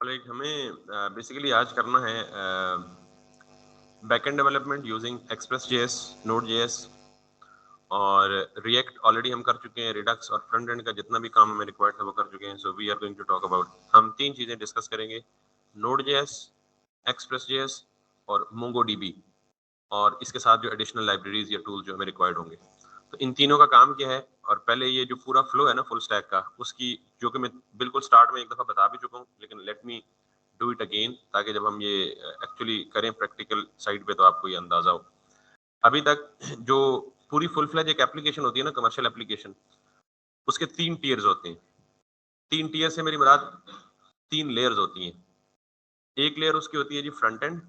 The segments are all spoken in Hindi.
लाइक हमें बेसिकली आज करना है बैकएंड डेवलपमेंट यूजिंग एक्सप्रेस.js, नोड.js और रिएक्ट ऑलरेडी हम कर चुके हैं। रिडक्स और फ्रंट एंड का जितना भी काम हमें रिक्वायर्ड था वो कर चुके हैं। So we are going to talk about, हम तीन चीजें डिस्कस करेंगे, नोड.js, एक्सप्रेस.js और मोंगोडीबी, और इसके साथ जो एडिशनल लाइब्रेरीज या टूल जो हमें रिक्वायर्ड होंगे। तो इन तीनों का काम क्या है, और पहले ये जो पूरा फ्लो है ना फुल स्टैक का, उसकी जो कि मैं बिल्कुल स्टार्ट में एक दफा बता भी चुका हूँ, लेकिन let me do it again, ताकि जब हम ये एक्चुअली करें प्रैक्टिकल साइड पे तो आपको ये अंदाजा हो। अभी तक जो पूरी फुल फ्लैज एक एप्लीकेशन होती है ना, कमर्शियल एप्लीकेशन, उसके 3 टीयर्स होते हैं। 3 टीयर से मेरी मुराद 3 लेयर्स होती हैं। एक लेयर उसकी होती है जी फ्रंट एंड,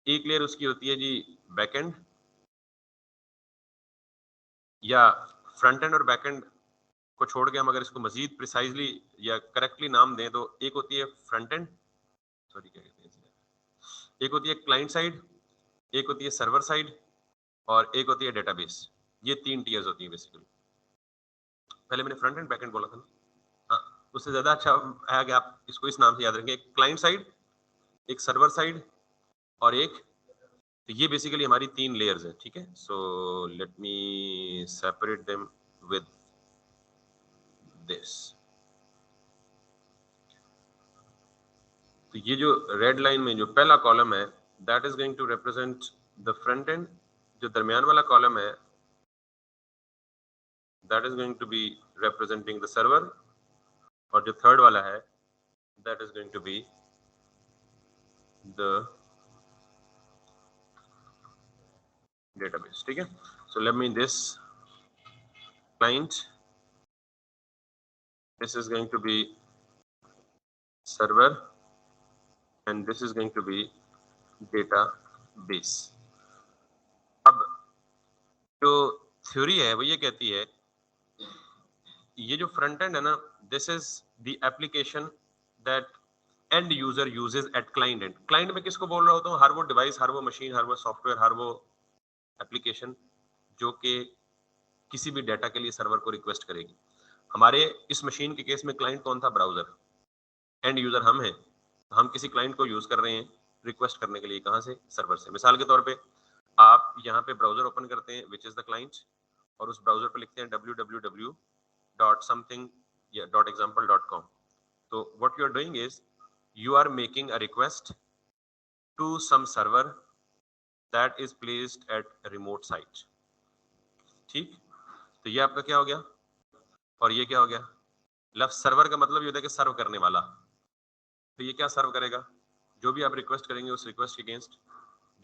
एक लेयर उसकी होती है जी बैक एंड, या फ्रंट एंड और बैक एंड को छोड़ के हम अगर इसको मजीद प्रिसाइजली या करेक्टली नाम दें तो एक होती है फ्रंट एंड, सॉरी क्या कहते हैं इसे, एक होती है क्लाइंट साइड, एक होती है सर्वर साइड, और एक होती है डेटाबेस। ये 3 टीयर्स होती है बेसिकली। पहले मैंने फ्रंट एंड बैक एंड बोला था ना, हाँ, उससे ज्यादा अच्छा है कि आप इसको इस नाम से याद रखेंगे, एक क्लाइंट साइड, एक सर्वर साइड, और एक, तो ये बेसिकली हमारी 3 लेयर्स है। ठीक है, so let me separate them with this. तो ये जो रेड लाइन में जो पहला कॉलम है, that is going to represent the front end. जो दरमियान वाला कॉलम है, that is going to be representing the server, और जो थर्ड वाला है, that is going to be the database. ठीक है, so let me this client, this is going to be server, and this is going to be database। अब जो थ्योरी है वो ये कहती है, ये जो फ्रंट एंड है ना, this is the application that and user uses at client and. Client में किसको बोल रहा होता हूँ? हर वो डिवाइस, हर वो मशीन, हर वो सॉफ्टवेयर, हर वो एप्लीकेशन जो कि किसी भी डाटा के लिए सर्वर को रिक्वेस्ट करेगी। हमारे इस मशीन के केस में क्लाइंट कौन था? ब्राउजर। एंड यूजर हम हैं, तो हम किसी क्लाइंट को यूज कर रहे हैं रिक्वेस्ट करने के लिए। कहाँ से? सर्वर से। मिसाल के तौर पे आप यहाँ पे ब्राउजर ओपन करते हैं विच इज द क्लाइंट, और उस ब्राउजर पे लिखते हैं www.something या .example.com। तो what you are doing is you are making a request to some server that is placed at a remote site। ठीक, तो ये आपका क्या हो गया, और ये क्या हो गया? लफ्ज सर्वर का मतलब ये होता है कि सर्व करने वाला। तो ये क्या सर्व करेगा? जो भी आप रिक्वेस्ट करेंगे उस रिक्वेस्ट के अगेंस्ट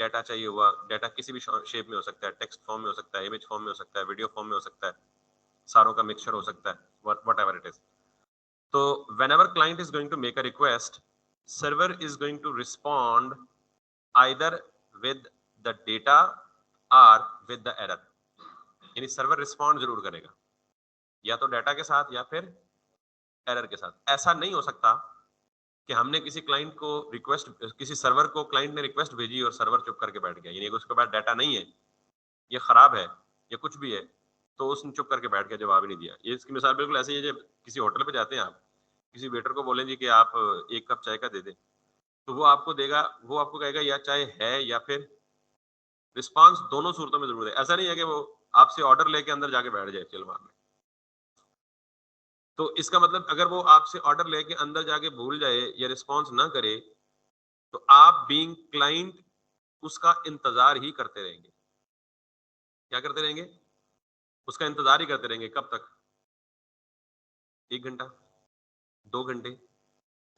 डाटा चाहिए हुआ, डाटा किसी भी शेप में हो सकता है, टेक्स्ट फॉर्म में हो सकता है, इमेज फॉर्म में हो सकता है, वीडियो फॉर्म में हो सकता है, सारों का मिक्सचर हो सकता है, whatever it is। तो whenever client is going to make a request, server is going to respond either with the data or with the error। यानी सर्वर रिस्पॉन्ड जरूर करेगा, या तो डाटा के साथ या फिर एरर के साथ। ऐसा नहीं हो सकता कि हमने किसी क्लाइंट को रिक्वेस्ट, किसी सर्वर को क्लाइंट ने रिक्वेस्ट भेजी और सर्वर चुप करके बैठ गया, यानी उसके पास डाटा नहीं है, ये खराब है या कुछ भी है, तो उसने चुप करके बैठ गया, जवाब ही नहीं दिया। ये इसकी मिसाल बिल्कुल ऐसे ही है, जब किसी होटल पे जाते हैं आप, किसी वेटर को बोलें जी कि आप एक कप चाय का दे दें, तो वो आपको देगा, वो आपको कहेगा या चाय है या फिर रिस्पांस, दोनों सूरतों में जरूर है। ऐसा नहीं है कि वो आपसे ऑर्डर लेके अंदर जाके बैठ जाए चिल मारने। तो इसका मतलब अगर वो आपसे ऑर्डर लेके अंदर जाके भूल जाए या रिस्पॉन्स ना करे, तो आप बीइंग क्लाइंट उसका इंतजार ही करते रहेंगे। क्या करते रहेंगे? उसका इंतजार ही करते रहेंगे। कब तक? 1 घंटा, 2 घंटे,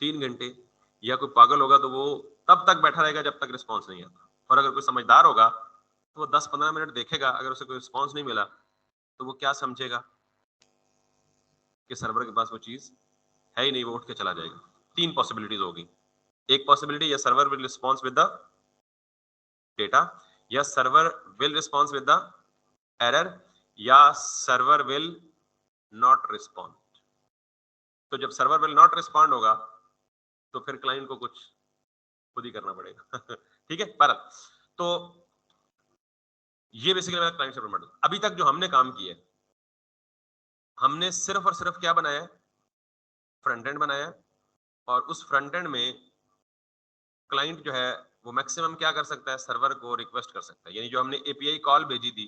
3 घंटे, या कोई पागल होगा तो वो तब तक बैठा रहेगा जब तक रिस्पॉन्स नहीं आता। और अगर कोई समझदार होगा तो वो 10-15 मिनट देखेगा, अगर उसे कोई रिस्पॉन्स नहीं मिला तो वो क्या समझेगा कि सर्वर के पास वो चीज है ही नहीं, वो उठ के चला जाएगा। 3 पॉसिबिलिटीज होगी। एक पॉसिबिलिटी, या server will response with the data, या server will response with the error, या सर्वर विल नॉट रिस्पॉन्ड। तो जब सर्वर विल नॉट रिस्पॉन्ड होगा तो फिर क्लाइंट को कुछ खुद ही करना पड़ेगा। ठीक है, पर तो ये बेसिकली मेरा क्लाइंट सर्वर मॉडल। अभी तक जो हमने काम किया है, हमने सिर्फ और सिर्फ क्या बनाया है? फ्रंट एंड बनाया है, और उस फ्रंट एंड में क्लाइंट जो है वो मैक्सिमम क्या कर सकता है, सर्वर को रिक्वेस्ट कर सकता है। यानी जो हमने एपीआई कॉल भेजी थी,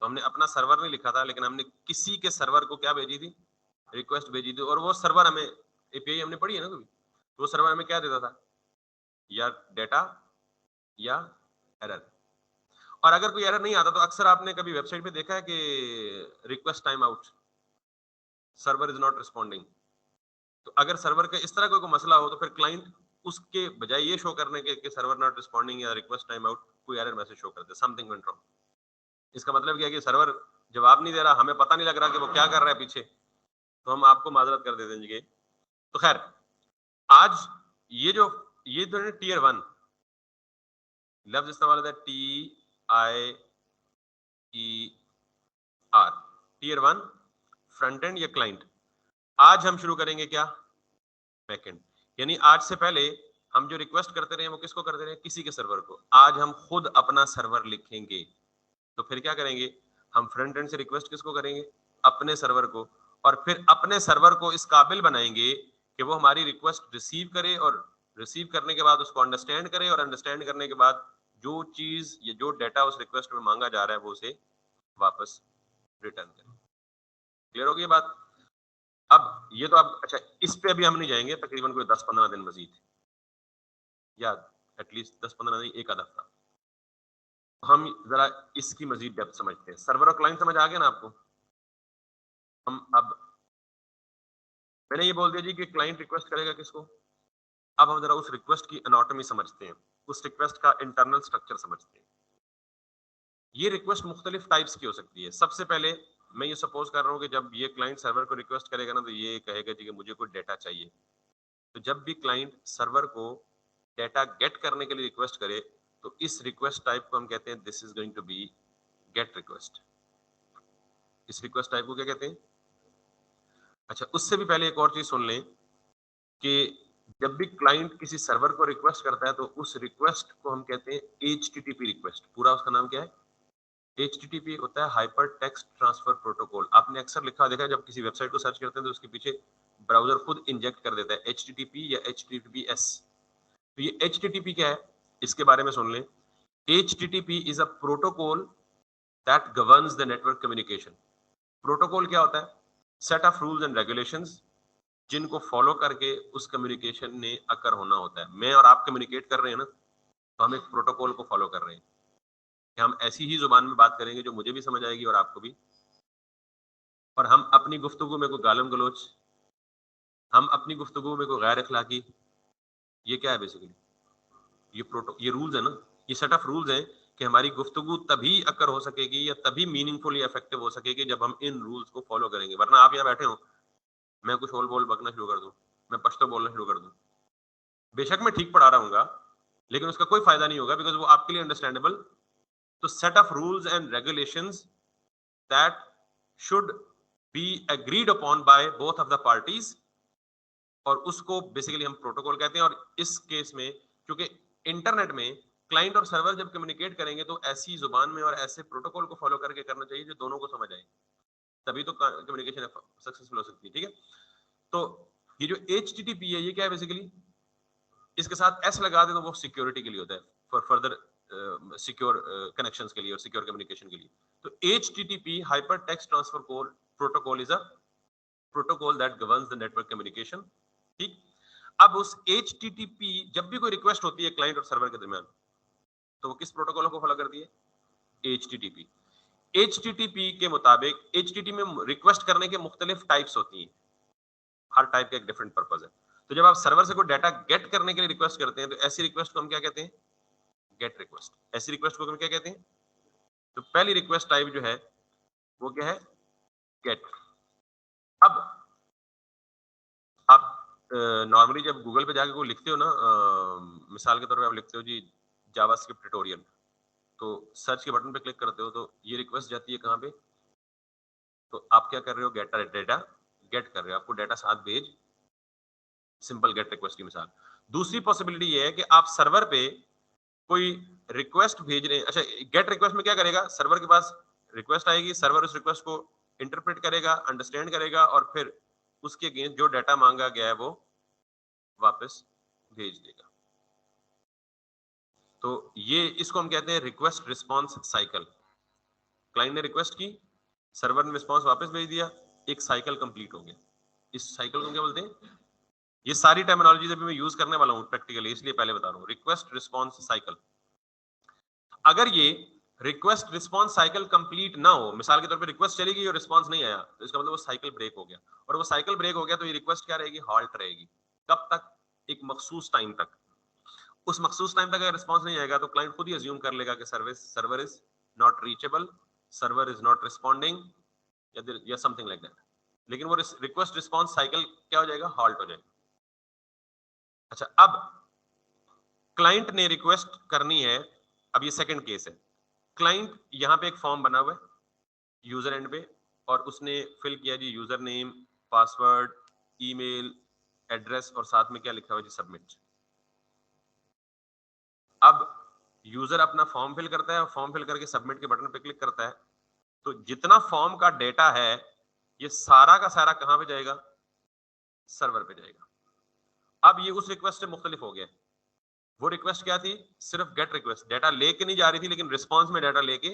तो हमने अपना सर्वर नहीं लिखा था, लेकिन हमने किसी के सर्वर को क्या भेजी थी, रिक्वेस्ट भेजी थी। और वो सर्वर हमें, एपीआई हमने पढ़ी है ना कभी, तो वो सर्वर हमें क्या देता था, या डेटा या एरर। और अगर कोई एरर नहीं आता तो अक्सर आपने कभी वेबसाइट पे देखा है कि request time out, server is not responding. तो अगर सर्वर का इस तरह कोई मसला हो तो फिर क्लाइंट उसके बजाय ये शो करने के सर्वर नॉट रिस्पॉन्डिंग या रिक्वेस्ट टाइम आउट, कोई एरर मैसेज शो करते, समथिंग वेंट रॉन्ग। इसका मतलब क्या है कि सर्वर जवाब नहीं दे रहा, हमें पता नहीं लग रहा कि वो क्या कर रहा है पीछे, तो हम आपको माजरत कर देते हैं। तो खैर, आज ये जो है टीयर 1 लफ्ज इस्तेमाल होता है, TIER, टीयर 1 फ्रंट एंड या क्लाइंट। आज हम शुरू करेंगे क्या, बैकएंड। यानी आज से पहले हम जो रिक्वेस्ट करते रहे वो किसको करते रहे, किसी के सर्वर को। आज हम खुद अपना सर्वर लिखेंगे। तो फिर क्या करेंगे, हम फ्रंट एंड से रिक्वेस्ट किसको करेंगे, अपने सर्वर को। और फिर अपने सर्वर को इस काबिल बनाएंगे कि वो हमारी रिक्वेस्ट रिसीव करे, और रिसीव करने के बाद उसको अंडरस्टैंड करे, और अंडरस्टैंड करने के बाद जो चीज या जो डाटा उस रिक्वेस्ट में मांगा जा रहा है वो उसे वापस रिटर्न करे। क्लियर होगी ये बात। अब ये तो अब अच्छा, इस पे अभी हम नहीं जाएंगे, तकरीबन कोई 10-15 दिन मजीद, या एटलीस्ट 10-15 दिन, एक आधा हफ्ता हम जरा इसकी मजीद डेप्थ समझते हैं। सर्वर और क्लाइंट समझ आ गया ना आपको। हम अब, मैंने ये बोल दिया जी कि क्लाइंट रिक्वेस्ट करेगा किसको। अब हम जरा उस रिक्वेस्ट की एनाटॉमी समझते हैं, उस रिक्वेस्ट का इंटरनल स्ट्रक्चर समझते हैं। ये रिक्वेस्ट मुख्तलिफ टाइप्स की हो सकती है। सबसे पहले मैं ये सपोज कर रहा हूँ कि जब ये क्लाइंट सर्वर को रिक्वेस्ट करेगा ना, तो ये कहेगा जी कि मुझे कोई डेटा चाहिए। तो जब भी क्लाइंट सर्वर को डेटा गेट करने के लिए रिक्वेस्ट करे, तो इस रिक्वेस्ट टाइप को हम कहते हैं this is going to be get request. इस रिक्वेस्ट टाइप को क्या कहते हैं। अच्छा, उससे भी पहले एक और चीज सुन लें कि जब भी क्लाइंट किसी सर्वर को रिक्वेस्ट करता है तो उस रिक्वेस्ट को हम कहते हैं HTTP रिक्वेस्ट। पूरा उसका नाम क्या है, HTTP होता है हाइपर टेक्स्ट ट्रांसफर प्रोटोकॉल। आपने अक्सर लिखा देखा है, जब किसी वेबसाइट को सर्च करते हैं तो उसके पीछे ब्राउजर खुद इंजेक्ट कर देता है HTTP या HTTPS। तो ये HTTP क्या है, इसके बारे में सुन लें। HTTP is a protocol that governs the network communication. Protocol क्या होता है, set of rules and regulations जिनको फॉलो करके उस कम्युनिकेशन ने अकर होना होता है। मैं और आप कम्युनिकेट कर रहे हैं ना, तो हम एक प्रोटोकॉल को फॉलो कर रहे हैं कि हम ऐसी ही जुबान में बात करेंगे जो मुझे भी समझ आएगी और आपको भी। और हम अपनी गुफ्तगू में कोई गालम गलोच, हम अपनी गुफ्तगू में कोई गैर अखलाकी, ये क्या है बेसिकली, ये रूल्स है ना, ये सेट ऑफ रूल्स हैं कि हमारी गुफ्तगू तभी अकर हो सकेगी या तभी मीनिंगफुली इफेक्टिव हो सकेगी जब हम इन रूल्स को फॉलो करेंगे। वरना आप यहाँ बैठे हो, मैं कुछ बोल बोल बकना शुरू कर दूं, मैं पश्तो बोलना शुरू कर दूं, बेशक मैं ठीक पढ़ा रहा हूँ, लेकिन उसका कोई फायदा नहीं होगा, बिकॉज वो आपके लिए अंडरस्टैंडेबल। तो set of rules and regulations that should be agreed upon by both of the parties, और उसको बेसिकली हम प्रोटोकॉल कहते हैं। और इस केस में क्योंकि इंटरनेट में क्लाइंट और सर्वर जब कम्युनिकेट करेंगे तो ऐसी जुबान में और ऐसे प्रोटोकॉल को फॉलो करके करना चाहिए जो दोनों को समझ आए, तभी तो कम्युनिकेशन सक्सेसफुल हो सकती है। ठीक है, तो ये जो HTTP है ये क्या है बेसिकली, इसके साथ एस लगा दे तो वो सिक्योरिटी के लिए होता है, फॉर फर्दर सिक्योर कनेक्शंस के लिए और सिक्योर कम्युनिकेशन के लिए। तो HTTP hyper text transfer protocol is a protocol that governs the network communication. ठीक, अब उस HTTP जब भी कोई रिक्वेस्ट होती है क्लाइंट और सर्वर के दरमियान, तो वो किस प्रोटोकॉल को फॉलो करती है, HTTP। HTTP के मुताबिक HTTP में रिक्वेस्ट करने के मुख्तलिफ टाइप्स होती हैं, हर टाइप का एक डिफरेंट पर्पज है। तो जब आप सर्वर से कोई डाटा गेट करने के लिए रिक्वेस्ट करते हैं तो ऐसी रिक्वेस्ट को हम क्या कहते हैं, गेट रिक्वेस्ट। ऐसी रिक्वेस्ट को हम क्या कहते हैं, तो पहली रिक्वेस्ट टाइप जो है वो क्या है, गेट। अब आप नॉर्मली जब गूगल पे जाके कोई लिखते हो ना, मिसाल के तौर पे आप लिखते हो जी जावास्क्रिप्ट ट्यूटोरियल, तो सर्च के बटन पे क्लिक करते हो तो ये रिक्वेस्ट जाती है कहाँ पे, तो आप क्या कर रहे हो, गेट डेटा गेट कर रहे हो, आपको डेटा साथ भेज, सिंपल गेट रिक्वेस्ट की मिसाल। दूसरी पॉसिबिलिटी ये है कि आप सर्वर पे कोई रिक्वेस्ट भेज रहे हैं। अच्छा, गेट रिक्वेस्ट में क्या करेगा, सर्वर के पास रिक्वेस्ट आएगी, सर्वर उस रिक्वेस्ट को इंटरप्रेट करेगा, अंडरस्टैंड करेगा, और फिर उसके अगेंस्ट जो डाटा मांगा गया है वो वापस भेज देगा। तो ये इसको हम कहते हैं रिक्वेस्ट रिस्पॉन्स साइकिल। क्लाइंट ने रिक्वेस्ट की, सर्वर ने रिस्पॉन्स वापस भेज दिया, एक साइकिल कंप्लीट हो गया। इस साइकिल को क्या बोलते हैं? ये सारी टर्मिनोलॉजी अभी मैं यूज करने वाला हूं प्रैक्टिकली, इसलिए पहले बता रहा हूं, रिक्वेस्ट रिस्पॉन्स साइकिल। अगर ये रिक्वेस्ट रिस्पॉन्स साइकिल कंप्लीट ना हो, मिसाल के तौर पे रिक्वेस्ट चली गई और रिस्पॉन्स नहीं आया, तो इसका मतलब वो साइकिल ब्रेक हो गया। और वो साइकिल ब्रेक हो गया तो ये रिक्वेस्ट क्या रहेगी? हॉल्ट रहेगी। कब तक? एक मखसूस टाइम तक। उस मखसूस टाइम तक अगर रिस्पॉन्स नहीं आएगा तो क्लाइंट खुद ही अज्यूम कर लेगा कि server is not reachable, server is not responding या समथिंग लाइक दैट। लेकिन वो रिक्वेस्ट रिस्पॉन्स साइकिल क्या हो जाएगा? हॉल्ट हो जाएगा। अच्छा, अब क्लाइंट ने रिक्वेस्ट करनी है। अब ये सेकंड केस है। क्लाइंट यहां पे एक फॉर्म बना हुआ है यूजर एंड पे, और उसने फिल किया जी user name, password, email address, और साथ में क्या लिखा हुआ जी? सबमिट। अब यूजर अपना फॉर्म फिल करता है और फॉर्म फिल करके सबमिट के बटन पे क्लिक करता है, तो जितना फॉर्म का डेटा है ये सारा का सारा कहां पे जाएगा? सर्वर पे जाएगा। अब ये उस रिक्वेस्ट से मुख्तलिफ हो गया। वो रिक्वेस्ट क्या थी? सिर्फ गेट रिक्वेस्ट, डेटा लेके नहीं जा रही थी, लेकिन रिस्पॉन्स में डेटा लेके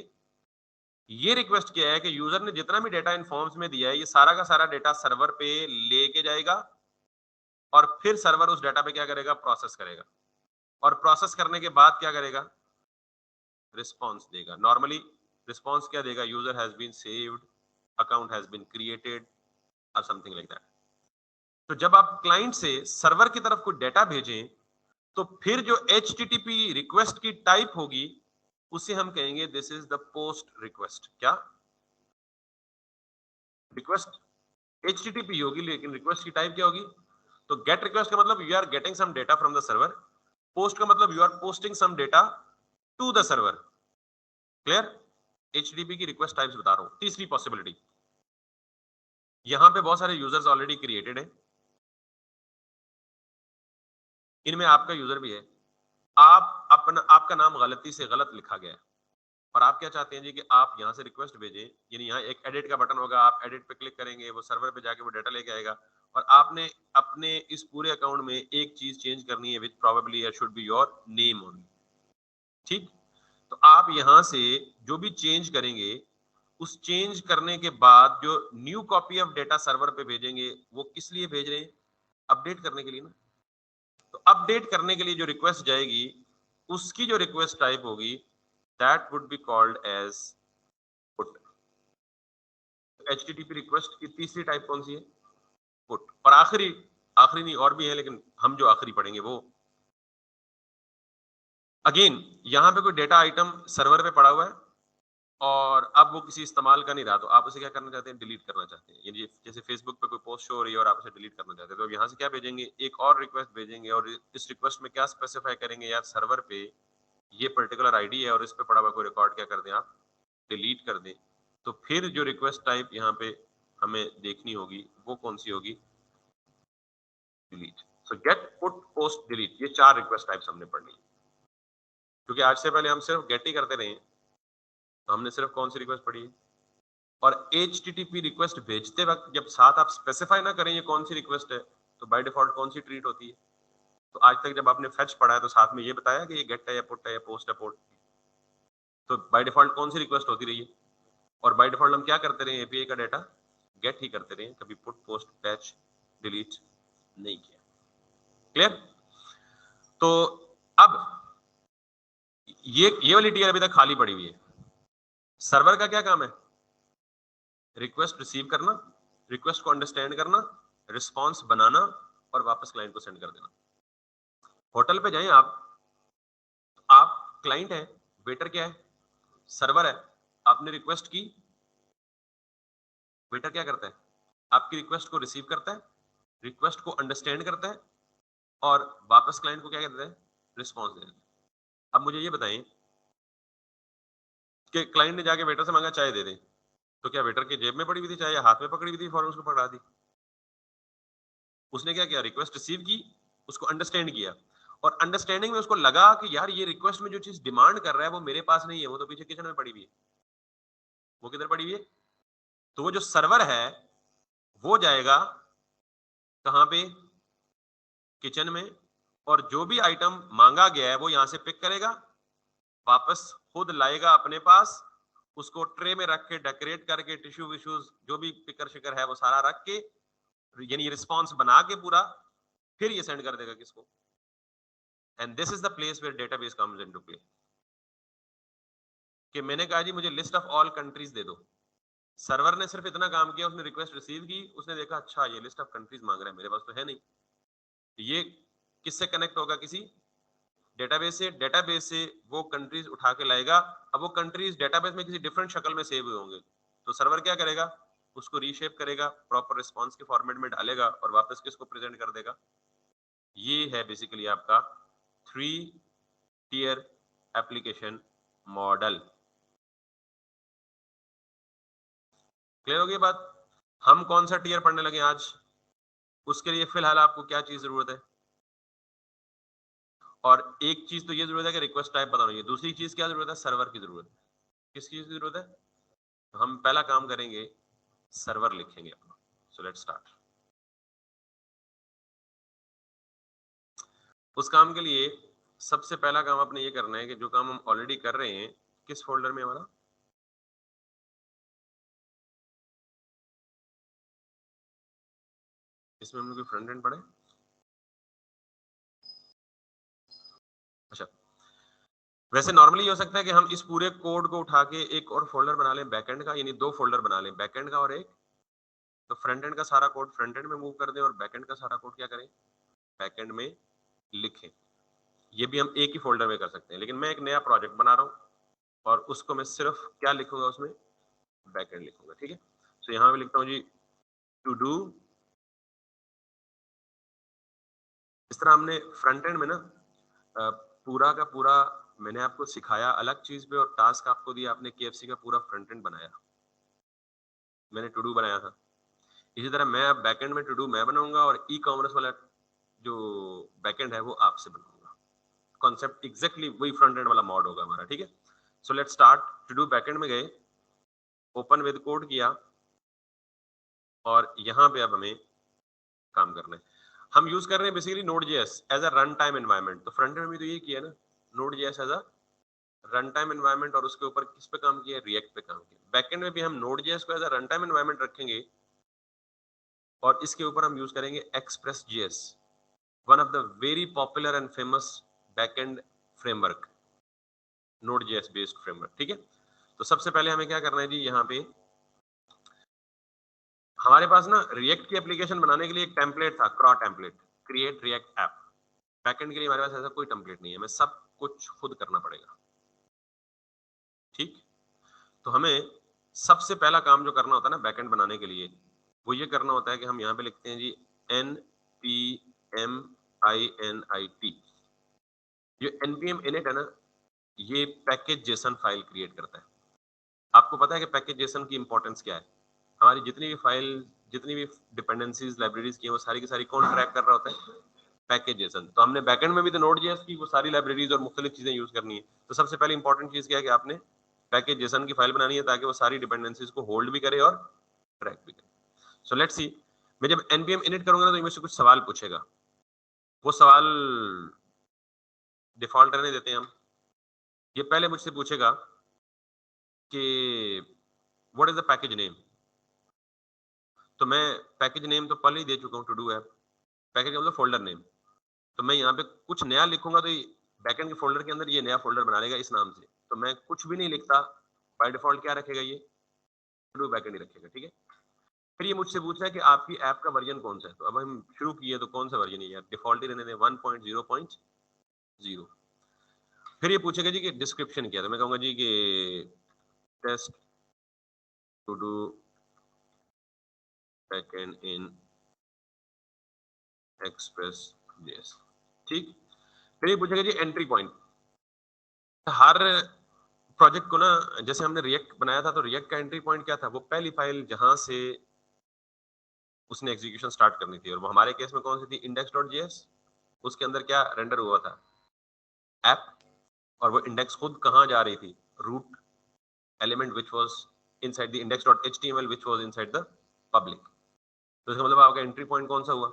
ये रिक्वेस्ट किया है कि यूजर ने जितना भी डेटा इन फॉर्म्स में दिया है ये सारा का सारा डेटा सर्वर पे लेके जाएगा, और फिर सर्वर उस डेटा पे क्या करेगा? प्रोसेस करेगा, और प्रोसेस करने के बाद क्या करेगा? रिस्पॉन्स देगा। नॉर्मली रिस्पॉन्स क्या देगा? User has been saved, account has been created और समथिंग लाइक दैट। तो जब आप क्लाइंट से सर्वर की तरफ कोई डेटा भेजें तो फिर जो HTTP रिक्वेस्ट की टाइप होगी उसे हम कहेंगे this is the post request. क्या? रिक्वेस्ट HTTP होगी, लेकिन रिक्वेस्ट की टाइप क्या होगी? तो गेट रिक्वेस्ट का मतलब you are getting some data from the server, post का मतलब you are posting some data to the server. Clear? HTTP की रिक्वेस्ट टाइप्स बता रहा हूं। तीसरी पॉसिबिलिटी, यहां पे बहुत सारे यूजर्स ऑलरेडी क्रिएटेड है, इनमें आपका यूजर भी है। आप अपना आपका नाम गलती से गलत लिखा गया है, और आप क्या चाहते हैं जी कि आप यहां से रिक्वेस्ट भेजें, यानी यहाँ एक एडिट का बटन होगा, आप एडिट पे क्लिक करेंगे, वो सर्वर पे जाके वो डाटा लेके आएगा, और आपने अपने इस पूरे अकाउंट में एक चीज चेंज करनी है, which probably should be your name only. ठीक? तो आप यहां से जो भी चेंज करेंगे, उस चेंज करने के बाद जो new copy of data server पे भेजेंगे, वो किस लिए भेज रहे हैं? अपडेट करने के लिए ना। तो अपडेट करने के लिए जो रिक्वेस्ट जाएगी, उसकी जो रिक्वेस्ट टाइप होगी, that would be called as put. HTTP request की तीसरी टाइप कौन सी है? पुट। और आखिरी, आखिरी नहीं और भी है, लेकिन हम जो आखिरी पढ़ेंगे वो, अगेन यहां पे कोई डेटा आइटम सर्वर पे पड़ा हुआ है और अब वो किसी इस्तेमाल का नहीं रहा, तो आप उसे क्या करना चाहते हैं? डिलीट करना चाहते हैं। यानी जैसे फेसबुक पे कोई पोस्ट शो हो रही है और आप उसे डिलीट करना चाहते हैं, तो यहाँ से क्या भेजेंगे? एक और रिक्वेस्ट भेजेंगे, और इस रिक्वेस्ट में क्या स्पेसिफाई करेंगे? यार सर्वर पे ये पर्टिकुलर आईडी है और इस पे पड़ा हुआ कोई रिकॉर्ड क्या कर दें आप? डिलीट कर दें। तो फिर जो रिक्वेस्ट टाइप यहाँ पे हमें देखनी होगी वो कौन सी होगी? डिलीट। सो गेट, पुट, पोस्ट, डिलीट, ये चार रिक्वेस्ट टाइप्स हमने पढ़नी है। क्योंकि आज से पहले हम सिर्फ गेट ही करते रहे, तो हमने सिर्फ कौन सी रिक्वेस्ट पढ़ी है? और HTTP रिक्वेस्ट भेजते वक्त जब साथ आप स्पेसिफाई ना करें ये कौन सी रिक्वेस्ट है, तो बाय डिफॉल्ट कौन सी ट्रीट होती है? तो आज तक जब आपने फेच पढ़ा है तो साथ में ये बताया कि ये गेट है या पुट है या पोस्ट है पोर्ट, तो बाय डिफॉल्ट कौन सी रिक्वेस्ट होती रही है? और बाय डिफॉल्ट हम क्या करते रहे? API का डाटा गेट ही करते रहे, कभी पुट, पोस्ट, पैच, डिलीट नहीं किया। क्लियर? तो अब ये वाली टीयर अभी तक खाली पड़ी हुई है। सर्वर का क्या काम है? रिक्वेस्ट रिसीव करना, रिक्वेस्ट को अंडरस्टैंड करना, रिस्पॉन्स बनाना और वापस क्लाइंट को सेंड कर देना। होटल पे जाएं आप क्लाइंट है, वेटर क्या है? सर्वर है। आपने रिक्वेस्ट की, वेटर क्या करता है? आपकी रिक्वेस्ट को रिसीव करता है, रिक्वेस्ट को अंडरस्टैंड करता है, और वापस क्लाइंट को क्या कहता है? रिस्पॉन्स देता है। अब मुझे ये बताएं कि क्लाइंट ने जाके वेटर से मांगा चाय दे दे, तो क्या वेटर की जेब में पड़ी हुई थी चाय या हाथ में पकड़ी हुई थी, फौरन उसको पकड़ा दी? उसने क्या किया? रिक्वेस्ट रिसीव की, उसको अंडरस्टैंड किया, और अंडरस्टैंडिंग में उसको लगा कि यार ये रिक्वेस्ट में जो चीज डिमांड कर रहा है वो मेरे पास नहीं है, वो तो पीछे किचन में पड़ी हुई है। वो किधर पड़ी हुई है? तो वो जो सर्वर है वो जाएगा कहां पे? किचन में, और जो भी आइटम मांगा गया है वो यहाँ से पिक करेगा, वापस खुद लाएगा अपने पास, उसको ट्रे में रख के डेकोरेट करके टिश्यू विश्यूज जो भी पिकर शिकर है वो सारा रख के, यानी रिस्पॉन्स बना के पूरा, फिर ये सेंड कर देगा किसको। And this is the place where database comes into play. कि मैंने कहा जी मुझे लिस्ट ऑफ ऑल कंट्रीज दे दो, सर्वर ने सिर्फ इतना काम किया, उसने रिक्वेस्ट रिसीव की, उसने देखा अच्छा ये लिस्ट ऑफ कंट्रीज मांग रहा है, मेरे पास तो है नहीं, ये किससे कनेक्ट होगा, किसी डेटाबेस से, डेटाबेस से वो कंट्रीज उठा के लाएगा। अब वो कंट्रीज डेटाबेस में किसी डिफरेंट शक्ल में सेव हुए होंगे, तो सर्वर क्या करेगा, उसको रीशेप करेगा, प्रॉपर रिस्पॉन्स के फॉर्मेट में डालेगा और वापस किसको प्रेजेंट कर देगा। ये है बेसिकली आपका 3 टियर एप्लीकेशन मॉडल। क्लियर हो गई बात। हम कौन सा टियर पढ़ने लगे आज, उसके लिए फिलहाल आपको क्या चीज जरूरत है, और एक चीज तो ये जरूरत है कि रिक्वेस्ट टाइप बताना चाहिए, दूसरी चीज क्या जरूरत है, सर्वर की जरूरत है। किस चीज की जरूरत है, तो हम पहला काम करेंगे, सर्वर लिखेंगे अपना। सो लेट्स स्टार्ट। उस काम के लिए सबसे पहला काम आपने ये करना है कि जो काम हम ऑलरेडी कर रहे हैं, किस फोल्डर में हमारा, इसमें हमने कोई फ्रंट एंड पढ़े, अच्छा वैसे नॉर्मली हो सकता है कि हम इस पूरे कोड को उठा के एक और फोल्डर बना लें बैकएंड का, यानी 2 फोल्डर बना लें, बैकएंड का और एक, तो फ्रंट एंड का सारा कोड फ्रंट एंड में मूव कर दें और बैकएंड का सारा कोड क्या करें, बैकएंड में लिखें। ये भी हम एक ही फोल्डर में कर सकते हैं, लेकिन मैं एक नया प्रोजेक्ट बना रहा हूँ और उसको मैं सिर्फ क्या लिखूंगा, उसमें बैकएंड लिखूंगा, ठीक है। तो यहाँ पे लिखता हूँ जी टू डू। इस तरह हमने फ्रंट एंड में ना पूरा का पूरा मैंने आपको सिखाया अलग चीज पे, और टास्क आपको दिया, आपने केएफसी का पूरा फ्रंट एंड बनाया, मैंने टू डू बनाया था। इसी तरह मैं अब बैकएंड में टू डू मैं बनाऊंगा और ई कॉमर्स वाला जो बैकएंड है वो आपसे बनाऊंगा। कॉन्सेप्ट एग्जैक्टली वही फ्रंट एंड वाला मॉड होगा हमारा, ठीक है। So let's start. To do backend में गए, ओपन विद कोड किया, और यहाँ पे अब हमें काम करना है। हम यूज कर रहे हैं basically node JS as a run time environment. तो फ्रंट एंड में तो ये किया ना, node JS as a run time environment, और उसके ऊपर किस पे काम किया, रिएक्ट पे काम किया। बैकएंड में भी हम नोड जेएस को as a run time environment रखेंगे, और इसके ऊपर हम यूज करेंगे express JS, one of the very popular and famous backend framework, node JS based framework, ठीक है। तो सबसे पहले हमें क्या करना है जी, यहाँ पे हमारे पास ना रिएक्ट की एप्लीकेशन बनाने के लिए एक टेम्पलेट था, CRA template, create react app. Backend के लिए हमारे पास ऐसा कोई टेम्पलेट नहीं है, हमें सब कुछ खुद करना पड़ेगा, ठीक। तो हमें सबसे पहला काम जो करना होता है ना बैकएंड बनाने के लिए, वो ये करना होता है कि हम यहाँ पे लिखते हैं जी npm-init। ये npm init है ना, ये पैकेज जेसन फाइल क्रिएट करता है। आपको पता है कि पैकेज जेसन की इंपॉर्टेंस क्या है, हमारी जितनी भी फाइल, जितनी भी डिपेंडेंसीज लाइब्रेरीज की है, वो सारी की सारी कौन ट्रैक कर रहा होता है, पैकेज जेसन। तो हमने बैकएंड में भी तो नोड जेएस की वो सारी लाइब्रेरीज और मुख्तलिफ चीजें यूज करनी है। तो सबसे पहले इंपॉर्टेंट चीज क्या है कि आपने पैकेज जेसन की फाइल बनानी है, ताकि वो सारी डिपेंडेंसीज को होल्ड भी करे और ट्रैक भी करे। सो लेट्स सी, मैं जब npm init करूंगा ना, तो मुझसे कुछ सवाल पूछेगा। वो सवाल डिफॉल्ट रहने देते हैं हम। ये पहले मुझसे पूछेगा कि what is the package name. तो मैं पैकेज नेम तो पहले ही दे चुका हूँ, टू डू ऐप। पैकेज का मतलब फोल्डर नेम। तो मैं यहाँ पे कुछ नया लिखूंगा तो बैकएंड के फोल्डर के अंदर ये नया फोल्डर बना लेगा इस नाम से। तो मैं कुछ भी नहीं लिखता, बाय डिफॉल्ट क्या रखेगा, ये टू डू बैकएंड ही रखेगा, ठीक है। फिर ये मुझसे पूछा है कि आपकी ऐप का वर्जन कौन सा है। तो अब हम शुरू किए तो कौन सा वर्जन है यार, डिफॉल्ट ही रहने दें 1.0.0। फिर ये पूछेगा जी कि डिस्क्रिप्शन क्या है। तो मैं कहूंगा जी कि test to do backend in express JS, ठीक। फिर ये पूछेगा जी एंट्री पॉइंट। हर प्रोजेक्ट को ना, जैसे हमने रिएक्ट बनाया था, तो रिएक्ट का एंट्री पॉइंट क्या था, वो पहली फाइल जहां से उसने एग्जीक्यूशन स्टार्ट करनी थी। और वो हमारे केस में कौन सी थी, index.js। उसके अंदर क्या रेंडर हुआ था, ऐप। और वो इंडेक्स खुद कहाँ जा रही थी, root element which was inside the index.html which was inside the public. तो इसका मतलब आपका एंट्री पॉइंट कौन सा हुआ,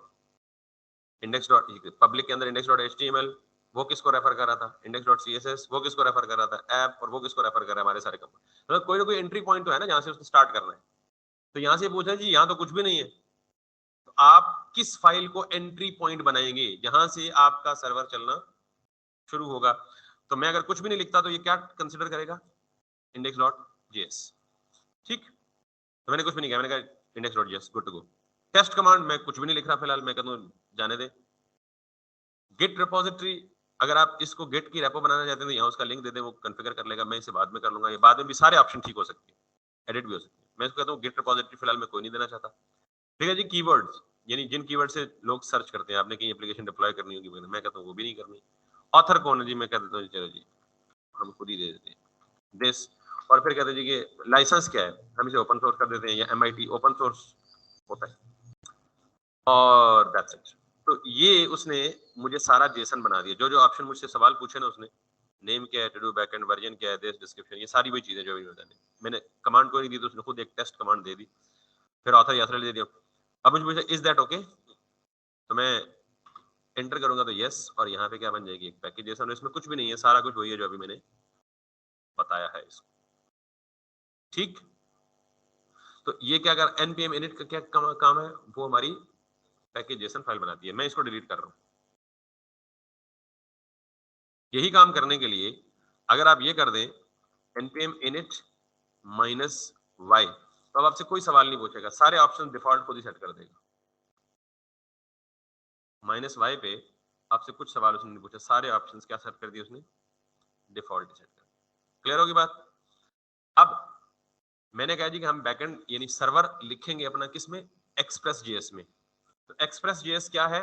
इंडेक्स डॉट पब्लिक के अंदर इंडेक्स डॉट HTML वो किसको रेफर कर रहा था, इंडेक्स डॉट CSS वो किसको रेफर कर रहा था, ऐप, और वो किसको रेफर कर रहा है, हमारे सारे कंपोनेंट। मतलब कोई ना कोई एंट्री पॉइंट तो है ना जहां से उसको स्टार्ट करना है। तो यहाँ से पूछा जी यहाँ तो कुछ भी नहीं है, तो आप किस फाइल को एंट्री पॉइंट बनाएंगे जहां से आपका सर्वर चलना शुरू होगा। तो मैं अगर कुछ भी नहीं लिखता तो ये क्या कंसिडर करेगा, इंडेक्स डॉट जेएस। ठीक, तो मैंने कुछ भी नहीं किया, मैंने कहा index dot JS good to go. Test command मैं कुछ भी नहीं लिख रहा फिलहाल, मैं कहता हूँ जाने दे। गिट रिपोजिटरी, अगर आप इसको गिट की रेपो बनाना चाहते हैं तो यहाँ उसका लिंक दे दें, वो कॉन्फ़िगर कर लेगा, मैं इसे बाद में कर लूंगा। ये बाद में भी सारे ऑप्शन ठीक हो सकते हैं, एडिट भी हो सकते हैं। मैं इसको कहता हूँ गिट रिपोजिटरी फिलहाल मैं कोई नहीं देना चाहता। ठीक है जी, कीवर्ड्स यानी जिन कीवर्ड से लोग सर्च करते हैं, आपने कहीं एप्लीकेशन डिप्लॉय करनी होगी, मैं कहता हूँ वो भी नहीं करनी। ऑथर कौन है जी, मैं कह देता हूँ चलो जी हम खुद ही दे देते हैं दिस, और फिर कहते हैं जी कि लाइसेंस क्या है, हम इसे ओपन सोर्स कर देते हैं, या MIT ओपन सोर्स होता है, और दैट्स इट। तो ये उसने मुझे सारा जेसन बना दिया। जो जो ऑप्शन मुझसे सवाल पूछे ना उसने, नेम क्या है, टू डू बैकएंड वर्जन क्या है, दिस डिस्क्रिप्शन, ये सारी वही चीजें जो भी मैंने कमांड को नहीं दी, तो उसने खुद एक टेस्ट कमांड दे दी, फिर ऑथर यासरल दे दिया। अब मुझे पूछा इज दैट ओके, तो मैं एंटर करूंगा तो यस, और यहाँ पे क्या बन जाएगी, एक पैकेज जेसन। इसमें कुछ भी नहीं है, सारा कुछ वही है जो अभी मैंने बताया है इसको। ठीक, तो ये क्या कर npm init का क्या काम है, वो हमारी पैकेज जेसन फाइल बनाती है। मैं इसको डिलीट कर रहा हूँ। यही काम करने के लिए अगर आप ये कर दें npm init -y, तो अब आपसे कोई सवाल नहीं पूछेगा, सारे ऑप्शन डिफॉल्ट खुद ही सेट कर देगा। -y पे आपसे कुछ सवाल उसने नहीं पूछा, सारे ऑप्शंस क्या सेट कर दिए उसने, डिफॉल्ट सेट कर। क्लियर होगी बात। अब मैंने कहा जी कि हम बैकएंड यानी सर्वर लिखेंगे अपना किस में, एक्सप्रेस जेएस में। तो एक्सप्रेस जेएस क्या है,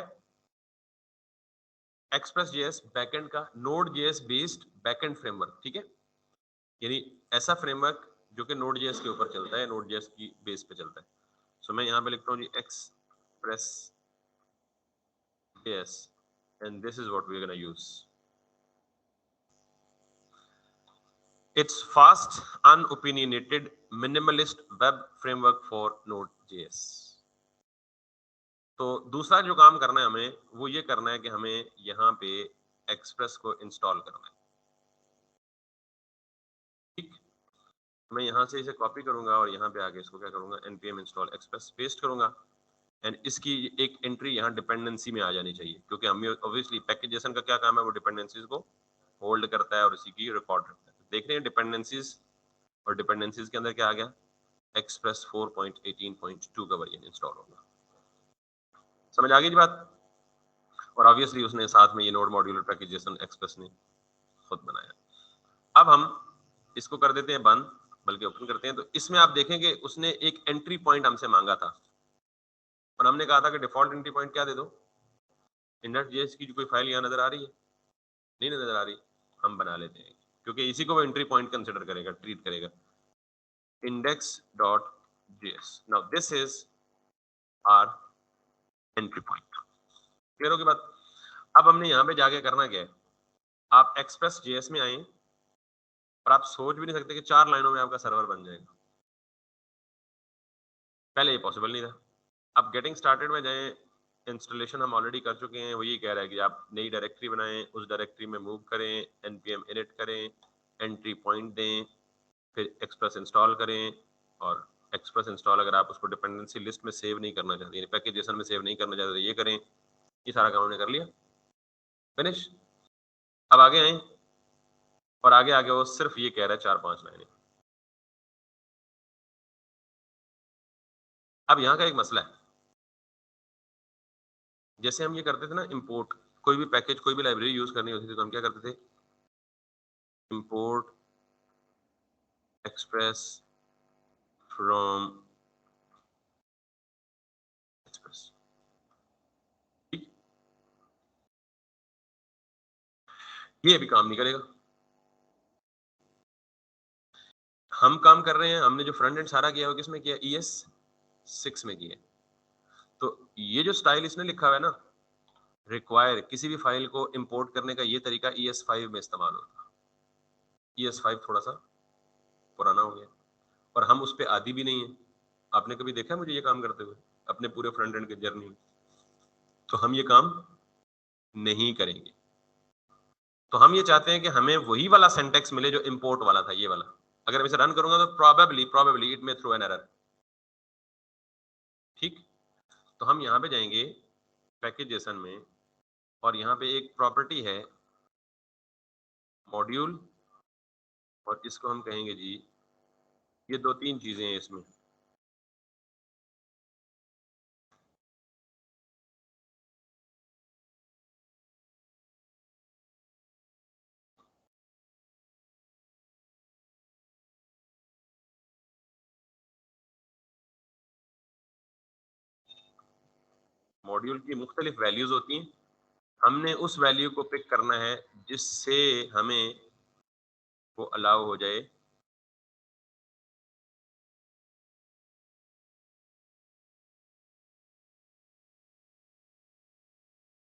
एक्सप्रेस जेएस बैकएंड का node JS based backend framework. ठीक है, यानी ऐसा फ्रेमवर्क जो कि नोड जेएस के ऊपर चलता है, नोड जेएस की बेस पे चलता है। सो मैं यहाँ पे लिखता हूँ जी express JS and this is what we are gonna use. It's fast, unopinionated, minimalist web framework for Node.js. तो दूसरा जो काम करना है हमें, वो ये करना है कि हमें यहाँ पे एक्सप्रेस को इंस्टॉल करना है। ठीक, मैं यहाँ से इसे कॉपी करूंगा और यहाँ पे आके इसको क्या करूंगा, npm install express पेस्ट करूंगा, एंड इसकी एक एंट्री यहाँ डिपेंडेंसी में आ जानी चाहिए, क्योंकि हमें ऑब्वियसली पैकेजेशन का क्या काम है, वो डिपेंडेंसीज को होल्ड करता है और इसी की रिकॉर्ड रखता है। देख रहे हैं डिपेंडेंसीज, और डिपेंडेंसीज के अंदर क्या आ गया, एक्सप्रेस 4.18.2 का वर्जन इंस्टॉल होगा। समझ आ गई जी बात। और ऑब्वियसली उसने साथ में ये नोड मॉड्यूलर पैकेजेशन एक्सप्रेस ने खुद बनाया। अब हम इसको कर देते हैं बंद, बल्कि ओपन करते हैं। तो इसमें आप देखेंगे उसने एक एंट्री पॉइंट हमसे मांगा था, और हमने कहा था कि डिफॉल्ट एंट्री पॉइंट क्या दे दो, index.js की जो कोई फाइल यहाँ नजर आ रही है, नहीं नजर आ रही, हम बना लेते हैं, क्योंकि इसी को वो एंट्री पॉइंट कंसिडर करेगा, ट्रीट करेगा। index.js, now this is our entry point. Clear होगी बात। अब हमने यहाँ पे जाके करना क्या है, आप एक्सप्रेस जेएस में आए और आप सोच भी नहीं सकते कि 4 लाइनों में आपका सर्वर बन जाएगा। पहले ये पॉसिबल नहीं था। अब गेटिंग स्टार्टेड में जाएं, इंस्टॉलेशन हम ऑलरेडी कर चुके हैं, वो ये कह रहा है कि आप नई डायरेक्टरी बनाएं, उस डायरेक्टरी में मूव करें, npm init करें, एंट्री पॉइंट दें, फिर एक्सप्रेस इंस्टॉल करें। और एक्सप्रेस इंस्टॉल अगर आप उसको डिपेंडेंसी लिस्ट में सेव नहीं करना चाहते, यानी पैकेजेशन में सेव नहीं करना चाहते, तो ये करें। ये सारा काम हमने कर लिया, फिनिश। अब आगे आए, और आगे आगे वो सिर्फ ये कह रहा है 4-5 लाइनें। अब यहाँ का एक मसला है, जैसे हम ये करते थे ना इंपोर्ट, कोई भी पैकेज कोई भी लाइब्रेरी यूज करनी होती थी तो हम क्या करते थे, इंपोर्ट एक्सप्रेस फ्रॉम एक्सप्रेस। ठीक, ये अभी काम नहीं करेगा। हम काम कर रहे हैं, हमने जो फ्रंट एंड सारा किया है वो किसमें किया, ES6 में किया। तो ये जो स्टाइल इसने लिखा हुआ है ना, रिक्वायर किसी भी फाइल को इंपोर्ट करने का, ये तरीका ES5 में इस्तेमाल होता है। ES5 थोड़ा सा पुराना हो गया, और हम उस पर आदी भी नहीं है। आपने कभी देखा मुझे ये काम करते हुए अपने पूरे फ्रंट एंड के जर्नी में? तो हम ये काम नहीं करेंगे। तो हम ये चाहते हैं कि हमें वही वाला सिंटेक्स मिले जो इंपोर्ट वाला था, ये वाला। अगर मैं इसे रन करूंगा तो probably it may throw an error. ठीक, तो हम यहाँ पे जाएंगे पैकेज जेसन में, और यहाँ पे एक प्रॉपर्टी है मॉड्यूल, और इसको हम कहेंगे जी, ये दो तीन चीजें हैं इसमें। मॉड्यूल की मुख्तलिफ वैल्यूज होती हैं, हमने उस वैल्यू को पिक करना है जिससे हमें वो अलाउ हो जाए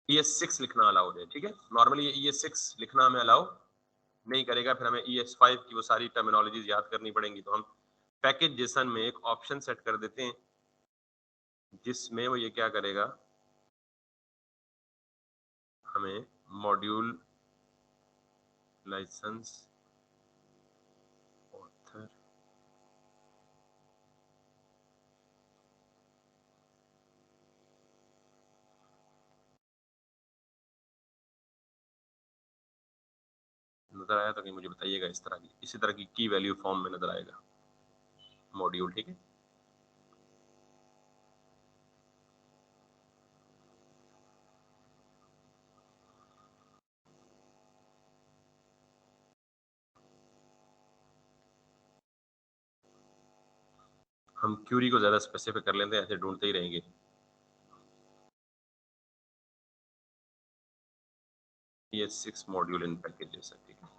ES6 लिखना अलाउ हो जाए। ठीक है, नॉर्मली ये ES6 लिखना हमें अलाउ नहीं करेगा, फिर हमें ES5 की वो सारी टर्मिनोलॉजीज याद करनी पड़ेंगी। तो हम पैकेज जेसन में एक ऑप्शन सेट कर देते हैं जिसमें वो ये क्या करेगा, हमें मॉड्यूल लाइसेंस ऑथर नजर आया तो कहीं मुझे बताइएगा, इस तरह की इसी तरह की वैल्यू फॉर्म में नजर आएगा मॉड्यूल। ठीक है, हम क्यूरी को ज्यादा स्पेसिफिक कर लेते हैं, ऐसे ढूंढते ही रहेंगे। ES6 मॉड्यूल इन पैकेज जैसा। ठीक है,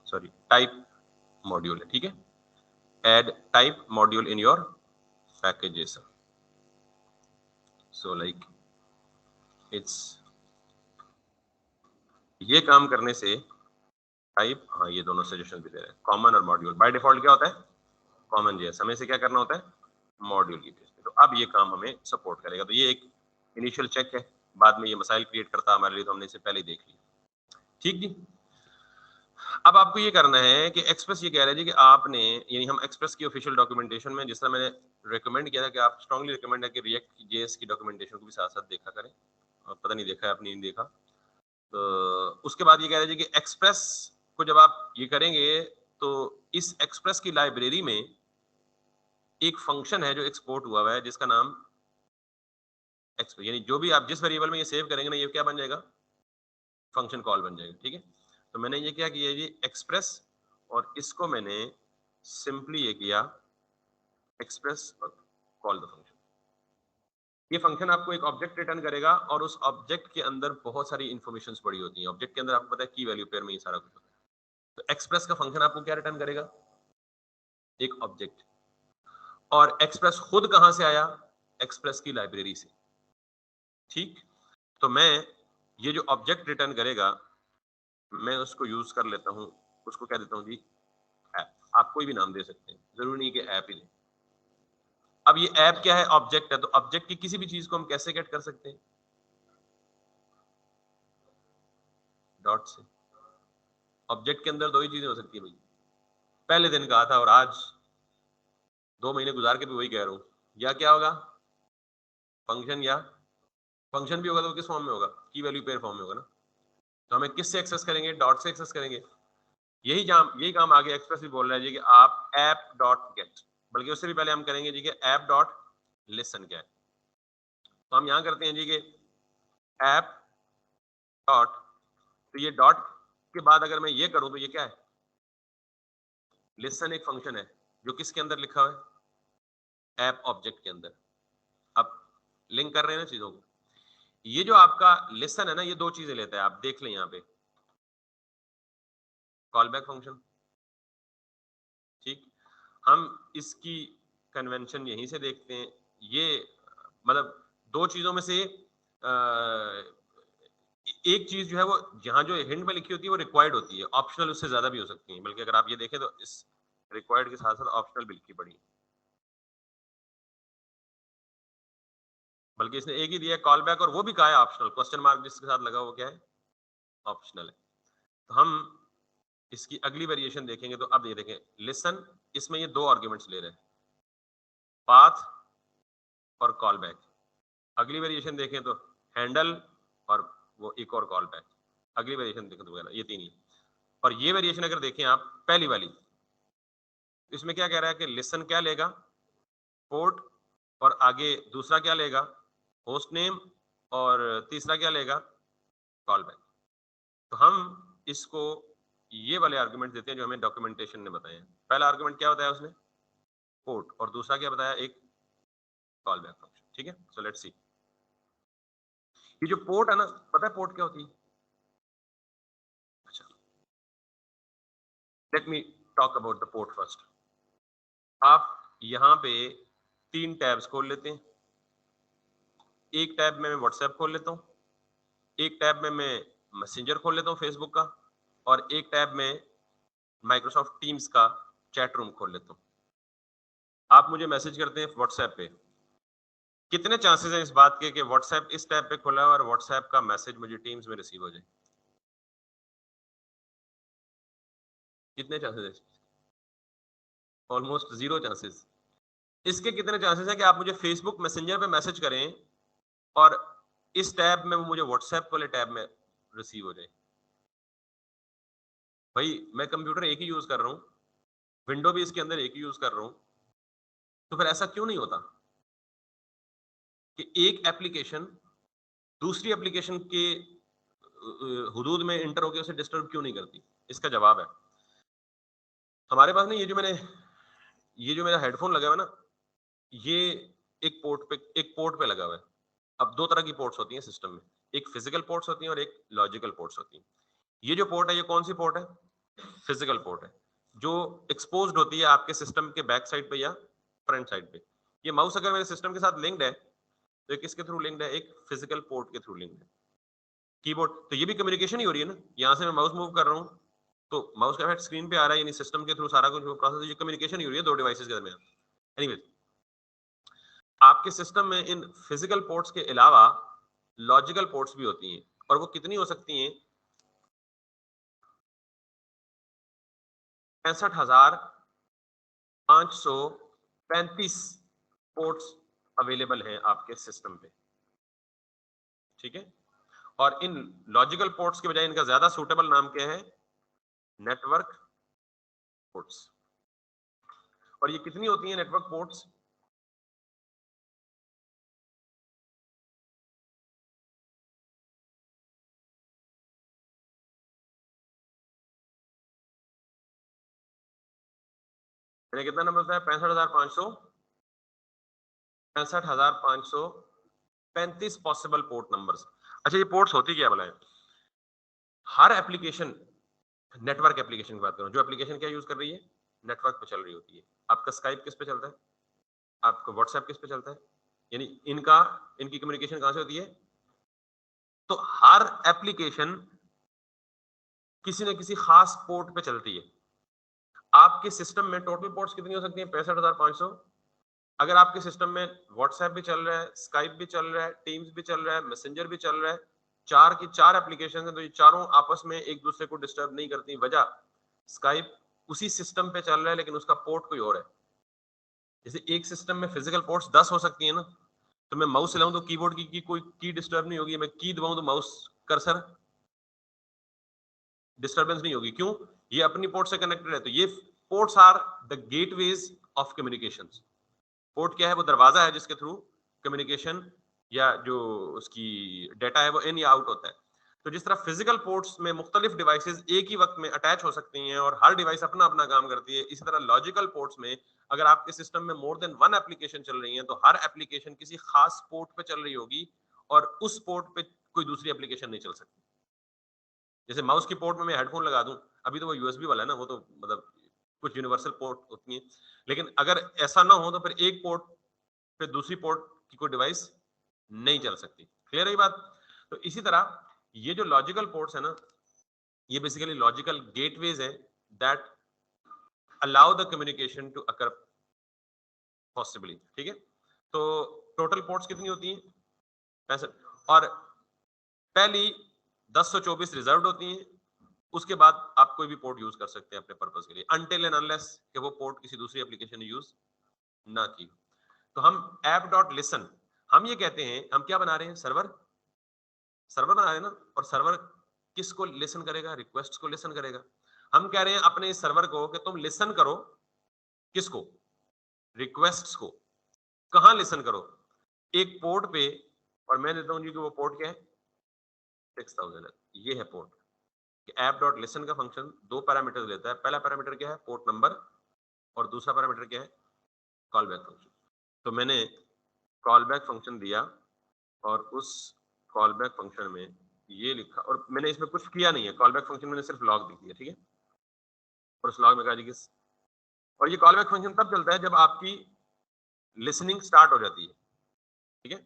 सॉरी, टाइप मॉड्यूल है। ठीक है, add type module in your packages, so like it's, ये काम करने से टाइप, हाँ ये दोनों सजेशन भी दे रहे हैं, कॉमन और मॉड्यूल। बाय डिफॉल्ट क्या होता है, कॉमन जेएस, हमें से क्या करना होता है, मॉड्यूल की बेस पे। तो अब ये काम हमें सपोर्ट करेगा। तो ये एक इनिशियल चेक है, बाद में ये मसाइल क्रिएट करता है हमारे लिए, तो हमने इसे पहले ही देख लिया। ठीक जी, अब आपको ये करना है कि एक्सप्रेस ये कह रहा है जी कि आपने, यानी हम एक्सप्रेस की ऑफिशियल डॉक्यूमेंटेशन में, जिस तरह मैंने रिकमेंड किया था कि आप स्ट्रांगली रिकमेंड है कि रिएक्ट जेएस की डॉक्यूमेंटेशन को भी साथ साथ देखा करें, और पता नहीं देखा है आपने, नहीं देखा तो उसके बाद ये कह रहे हैं जी कि एक्सप्रेस को जब आप ये करेंगे तो इस एक्सप्रेस की लाइब्रेरी में एक फंक्शन है जो एक्सपोर्ट हुआ हुआ है जिसका नाम एक्सप्रेस, यानी जो भी आप जिस वेरिएबल में ये सेव करेंगे ना, ये क्या बन जाएगा, फंक्शन कॉल बन जाएगा। ठीक है, तो मैंने ये क्या किया जी, एक्सप्रेस, और इसको मैंने सिंपली ये किया एक्सप्रेस कॉल द फंक्शन। ये फंक्शन आपको एक ऑब्जेक्ट रिटर्न करेगा, और उस ऑब्जेक्ट के अंदर बहुत सारी इंफॉर्मेशन पड़ी होती है। ऑब्जेक्ट के अंदर आपको पता है की वैल्यू पेयर में ये सारा कुछ होता है। तो एक्सप्रेस का फंक्शन आपको क्या रिटर्न करेगा, एक ऑब्जेक्ट। और एक्सप्रेस खुद कहां से आया, एक्सप्रेस की लाइब्रेरी से। ठीक, तो मैं ये जो ऑब्जेक्ट रिटर्न करेगा, मैं उसको यूज कर लेता हूं, उसको क्या देता हूं जी, ऐप। आप कोई भी नाम दे सकते हैं, जरूरी नहीं कि ऐप ही दें। अब ये ऐप क्या है, ऑब्जेक्ट है, तो ऑब्जेक्ट की किसी भी चीज को हम कैसे गेट कर सकते हैं, डॉट से। ऑब्जेक्ट के अंदर दो ही चीजें हो सकती है भाई, पहले दिन कहा था और आज 2 महीने गुजार के भी वही कह रहा हूं, या क्या होगा, फंक्शन, या फंक्शन भी होगा तो किस फॉर्म में होगा, की वैल्यू पेयर फॉर्म में होगा ना। तो हमें किससे एक्सेस करेंगे, डॉट से एक्सेस करेंगे। यही काम आगे एक्सप्रेस भी बोल रहा है जी कि आप ऐप डॉट गेट, बल्कि उससे भी पहले हम करेंगे जी कि ऐप डॉट लिसन क्या है। तो हम यहाँ करते हैं जी कि ऐप डॉट, तो ये डॉट के बाद अगर मैं ये करूं तो ये क्या है, लिसन एक फंक्शन है जो किसके अंदर लिखा हुआ है, ऐप ऑब्जेक्ट के अंदर। अब लिंक कर रहे हैं ना चीजों को। ये जो आपका लिसन है ना, ये दो चीजें लेता है, आप देख लें यहाँ पे, कॉल बैक फंक्शन। ठीक, हम इसकी कन्वेंशन यहीं से देखते हैं। ये मतलब दो चीजों में से एक चीज जो है वो जहां जो हिंट में लिखी होती है वो रिक्वायर्ड होती है, ऑप्शनल उससे ज्यादा भी हो सकती है। बल्कि अगर आप ये देखें तो इस रिक्वायर्ड के साथ साथ ऑप्शनल भी लिखी पड़ी है। बल्कि इसने एक ही दिया कॉल बैक, और वो भी कहा है ऑप्शनल, क्वेश्चन मार्क जिसके साथ लगा वो क्या है, ऑप्शनल है। तो हम इसकी अगली वेरिएशन देखेंगे। तो अब ये देखें, लिसन, इसमें ये दो आर्ग्यूमेंट्स ले रहे हैं, पाथ और कॉल बैक। अगली वेरिएशन देखें तो हैंडल और वो एक और कॉल बैक। अगली वेरिएशन देखें तो ये तीन ही। और ये वेरिएशन अगर देखें आप, पहली वाली, इसमें क्या कह रहा है कि लिसन क्या लेगा, पोर्ट, और आगे दूसरा क्या लेगा, होस्ट नेम, और तीसरा क्या लेगा, कॉल बैक। तो हम इसको ये वाले आर्गुमेंट देते हैं जो हमें डॉक्यूमेंटेशन ने बताए हैं। पहला आर्गुमेंट क्या बताया उसने, पोर्ट, और दूसरा क्या बताया, एक कॉल बैक फंक्शन। ठीक है, सो लेट्स सी। ये जो पोर्ट है ना, पता है पोर्ट क्या होती है? अच्छा, let me talk about the port first. आप यहाँ पे तीन टैब्स खोल लेते हैं। एक टैब में मैं व्हाट्सएप खोल लेता हूँ, एक टैब में मैं मैसेंजर खोल लेता हूँ फेसबुक का, और एक टैब में माइक्रोसॉफ्ट टीम्स का चैट रूम खोल लेता हूँ। आप मुझे मैसेज करते हैं व्हाट्सएप पे, कितने चांसेस हैं इस बात के कि व्हाट्सएप इस टैब पे खुला है और व्हाट्सएप का मैसेज मुझे टीम्स में रिसीव हो जाए? कितने चांसेस है? Almost zero chances. इसके कितने चांसेस है कि आप मुझे फेसबुक मैसेंजर पे मैसेज करें और इस टैब में वो मुझे व्हाट्सएप वाले टैब में रिसीव हो जाए? भाई मैं कंप्यूटर एक ही यूज कर रहा हूँ, विंडो भी इसके अंदर एक ही यूज कर रहा हूँ, तो फिर ऐसा क्यों नहीं होता कि एक एप्लीकेशन दूसरी एप्लीकेशन के हुदूद में इंटर होकर उसे डिस्टर्ब क्यों नहीं करती? इसका जवाब है, हमारे पास ना ये जो मेरा हेडफोन लगा हुआ है ना, ये एक पोर्ट पे लगा हुआ है। अब दो तरह की पोर्ट्स होती हैं सिस्टम में, एक फिजिकल पोर्ट्स होती हैं और एक लॉजिकल पोर्ट्स होती हैं। ये जो पोर्ट है, ये कौन सी पोर्ट है? फिजिकल पोर्ट है, जो एक्सपोज्ड होती है आपके सिस्टम के बैक साइड पे या फ्रंट साइड पे। ये माउस अगर मेरे सिस्टम के साथ लिंक्ड है तो ये किसके थ्रू लिंक्ड है? एक फिजिकल पोर्ट के थ्रू लिंक्ड है। कीबोर्ड तो ये भी कम्युनिकेशन ही हो रही है ना, यहाँ से मैं माउस मूव कर रहा हूँ तो माउस का इफेक्ट स्क्रीन पे आ रहा है, यानी सिस्टम के थ्रू सारा कुछ प्रोसेस, ये कम्युनिकेशन ही हो रही है दो डिवाइसेस के दरमियान। एनीवेज, आपके सिस्टम में इन फिजिकल पोर्ट्स के अलावा लॉजिकल पोर्ट्स भी होती हैं, और वो कितनी हो सकती हैं? 65,535 पोर्ट्स अवेलेबल हैं आपके सिस्टम पे। ठीक है, और इन लॉजिकल पोर्ट्स के बजाय इनका ज्यादा सूटेबल नाम क्या है? Network ports. और ये कितनी होती है नेटवर्क पोर्ट्स? कितना नंबर है? 65,535 पॉसिबल पोर्ट नंबर्स। अच्छा, ये पोर्ट्स होती क्या भला है? हर एप्लीकेशन, नेटवर्क एप्लीकेशन की बात करूं, जो एप्लीकेशन क्या यूज कर रही है? नेटवर्क पे चल रही होती है। आपका स्काइप किस पे चलता है? आपका व्हाट्सएप किस पे चलता है? यानी इनकी कम्युनिकेशन कहां से होती है? तो हर एप्लीकेशन किसी न किसी खास पोर्ट पे चलती है। आपके सिस्टम में टोटल पोर्ट्स कितनी हो सकती हैं? 65,500। अगर आपके सिस्टम में व्हाट्सएप भी चल रहा है, स्काइप भी चल रहा है, टीम्स भी चल रहा है, मैसेंजर भी चल रहा है, चार की चार एप्लीकेशन है, तो ये चारों आपस में एक दूसरे को डिस्टर्ब नहीं करती। वजह, स्काइप उसी सिस्टम पे चल रहा है लेकिन उसका पोर्ट कोई और है। जैसे एक सिस्टम में फिजिकल पोर्ट्स 10 हो सकती है ना, तो मैं माउस चलाऊं तो कीबोर्ड की कोई की डिस्टर्ब नहीं होगी, मैं की दबाऊं तो माउस कर्सर डिस्टर्बेंस नहीं होगी। क्यों? ये अपनी पोर्ट से कनेक्टेड है। तो ये ports are the gateways of communication. Port क्या है? वो दरवाजा है जिसके थ्रू कम्युनिकेशन या जो उसकी डेटा है वो इन या आउट होता है। तो जिस तरह फिजिकल पोर्ट्स में मुख्तलिफ डिवाइसेस एक ही वक्त में अटैच हो सकती हैं और हर डिवाइस अपना अपना काम करती है, इसी तरह लॉजिकल पोर्ट्स में अगर आपके सिस्टम में मोर देन वन एप्लीकेशन चल रही है तो हर एप्लीकेशन किसी खास पोर्ट पे चल रही होगी और उस पोर्ट पे कोई दूसरी एप्लीकेशन नहीं चल सकती। जैसे माउस की पोर्ट में मैं हेडफोन लगा दूं, अभी तो वो यूएसबी वाला है ना, वो तो मतलब कुछ यूनिवर्सल पोर्ट होती है, लेकिन अगर ऐसा ना हो तो फिर एक पोर्ट पे दूसरी पोर्ट की कोई डिवाइस नहीं चल सकती। क्लियर है ये बात? तो इसी तरह ये जो लॉजिकल पोर्ट्स है ना, ये बेसिकली लॉजिकल गेटवेज है that allow the communication to occur possibly. ठीक है, तो टोटल पोर्ट्स कितनी होती हैं? 65 और पहली 1024 रिजर्व्ड होती हैं, उसके बाद आप कोई भी पोर्ट यूज कर सकते हैं अपने पर्पस के लिए, अनटिल एंड अनलेस कि वो पोर्ट किसी दूसरी एप्लीकेशन ने यूज ना की। तो हम app.listen, हम ये कहते हैं, हम क्या बना रहे हैं, सर्वर बना रहे हैं ना, और सर्वर किसको लिसन करेगा, रिक्वेस्ट को लिसन करेगा। हम कह रहे हैं अपने इस सर्वर को कि तुम लिसन करो, किसको, रिक्वेस्ट्स को। कहां लिसन करो, एक पोर्ट पे, और मैं देता हूं जी कि वो पोर्ट क्या है, 6000 है, ये है पोर्ट। app.listen का फंक्शन दो पैरामीटर लेता है, पहला पैरामीटर क्या है, पोर्ट नंबर, और दूसरा पैरामीटर क्या है, कॉल बैक फंक्शन। तो मैंने कॉल बैक फंक्शन दिया, और उस कॉल बैक फंक्शन में ये लिखा, और मैंने इसमें कुछ किया नहीं है, कॉल बैक फंक्शन मैंने सिर्फ लॉग लिख दिया, ठीक है, और उस लॉग में कहा जी किस, और ये कॉल बैक फंक्शन तब चलता है जब आपकी लिसनिंग स्टार्ट हो जाती है, ठीक है,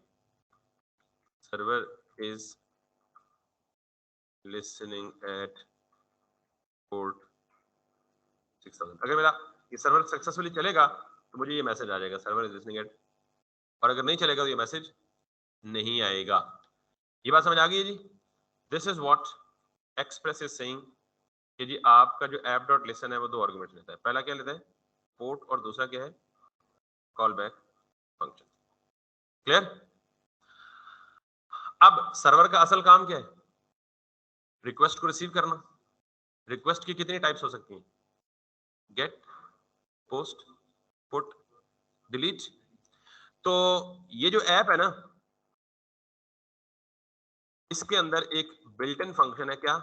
server is listening at port 6000। अगर मेरा ये सर्वर सक्सेसफुली चलेगा तो मुझे ये मैसेज आ जाएगा, सर्वर इज लिसनिंग एट, और अगर नहीं चलेगा तो ये मैसेज नहीं आएगा। ये बात समझ आ गई है जी। This is what express is saying कि जी आपका जो app.listen है वो दो आर्गुमेंट लेता है, पहला क्या लेता है, पोर्ट, और दूसरा क्या है, कॉल बैक फंक्शन। क्लियर? अब सर्वर का असल काम क्या है, रिक्वेस्ट को रिसीव करना। रिक्वेस्ट की कितनी टाइप्स हो सकती हैं, गेट, पोस्ट, पुट, डिलीट। तो ये जो ऐप है ना, इसके अंदर एक बिल्ट इन फंक्शन है, क्या,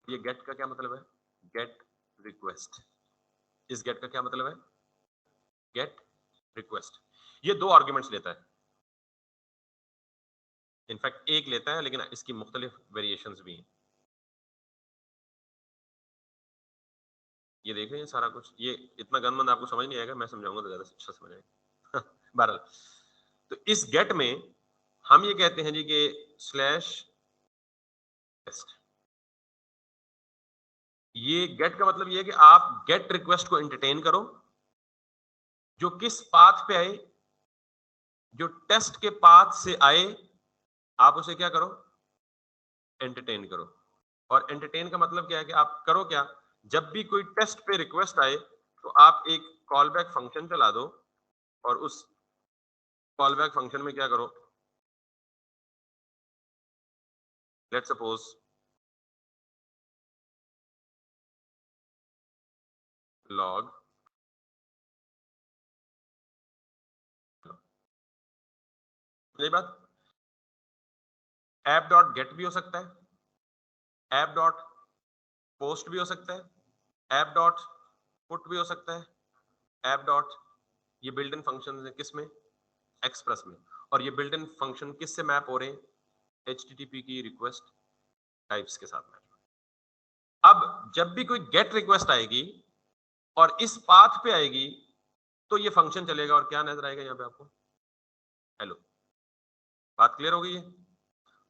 ये गेट का क्या मतलब है, गेट रिक्वेस्ट। इस गेट का क्या मतलब है, गेट रिक्वेस्ट। ये दो आर्ग्यूमेंट्स लेता है, इनफैक्ट एक लेता है, लेकिन इसकी मुख्तलिफ वेरिएशंस भी हैं। ये देख रहे हैं सारा कुछ, ये इतना गनमंद आपको समझ नहीं आएगा, मैं समझाऊंगा तो ज्यादा अच्छा समझ आएगा। बहरहाल, तो इस गेट में हम ये कहते हैं जी कि स्लैश टेस्ट। ये गेट का मतलब ये है कि आप गेट रिक्वेस्ट को एंटरटेन करो, जो किस पाथ पे आए, जो टेस्ट के पाथ से आए, आप उसे क्या करो, एंटरटेन करो। और एंटरटेन का मतलब क्या है कि आप करो क्या, जब भी कोई टेस्ट पे रिक्वेस्ट आए तो आप एक कॉल बैक फंक्शन चला दो, और उस कॉल बैक फंक्शन में क्या करो, लेट्स सपोज लॉग, यही बात, ऐप डॉट गेट भी हो सकता है, ऐप डॉट पोस्ट भी हो सकता है, ऐप डॉट पुट भी हो सकता है, ऐप डॉट, ये बिल्ट इन फंक्शन है किस में, एक्सप्रेस में। और ये बिल्ट इन फंक्शन किससे मैप हो रहे हैं, HTTP की रिक्वेस्ट टाइप्स के साथ मैप। अब जब भी कोई गेट रिक्वेस्ट आएगी और इस पाथ पे आएगी तो ये फंक्शन चलेगा, और क्या नजर आएगा यहाँ पे आपको, हेलो। बात क्लियर हो गई है?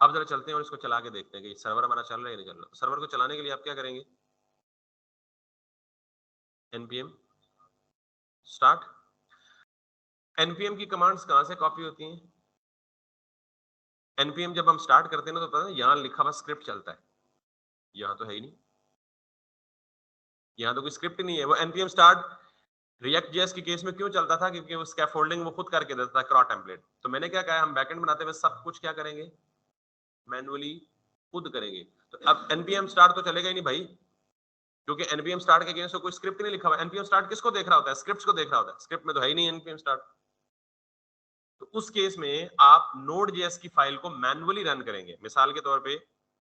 अब जरा चलते हैं और इसको चला के देखते हैं कि सर्वर हमारा चल रहा है या नहीं चल रहा। सर्वर को चलाने के लिए आप क्या करेंगे, npm स्टार्ट। npm की कमांड्स कहां से कॉपी होती हैं, npm जब हम स्टार्ट करते हैं ना तो पता है यहां लिखा हुआ स्क्रिप्ट चलता है, यहां तो है ही नहीं, यहां तो कोई स्क्रिप्ट नहीं है। वो npm स्टार्ट रिएक्ट जेएस के केस में क्यों चलता था, क्योंकि वो स्कैफोल्डिंग वो खुद करके देता था, क्रॉ टेम्पलेट। तो मैंने क्या कहा, हम बैकएंड बनाते हुए सब कुछ क्या करेंगे, मैनुअली खुद करेंगे। तो अब npm स्टार्ट तो चलेगा ही नहीं भाई, क्योंकि npm स्टार्ट के अगेंस्ट कोई स्क्रिप्ट नहीं लिखा हुआ। npm स्टार्ट किसको देख रहा होता है, स्क्रिप्ट्स को देख रहा होता है, स्क्रिप्ट में तो है ही नहीं npm स्टार्ट। तो उस केस में आप नोड जेएस की फाइल को मैनुअली रन करेंगे। मिसाल के तौर पे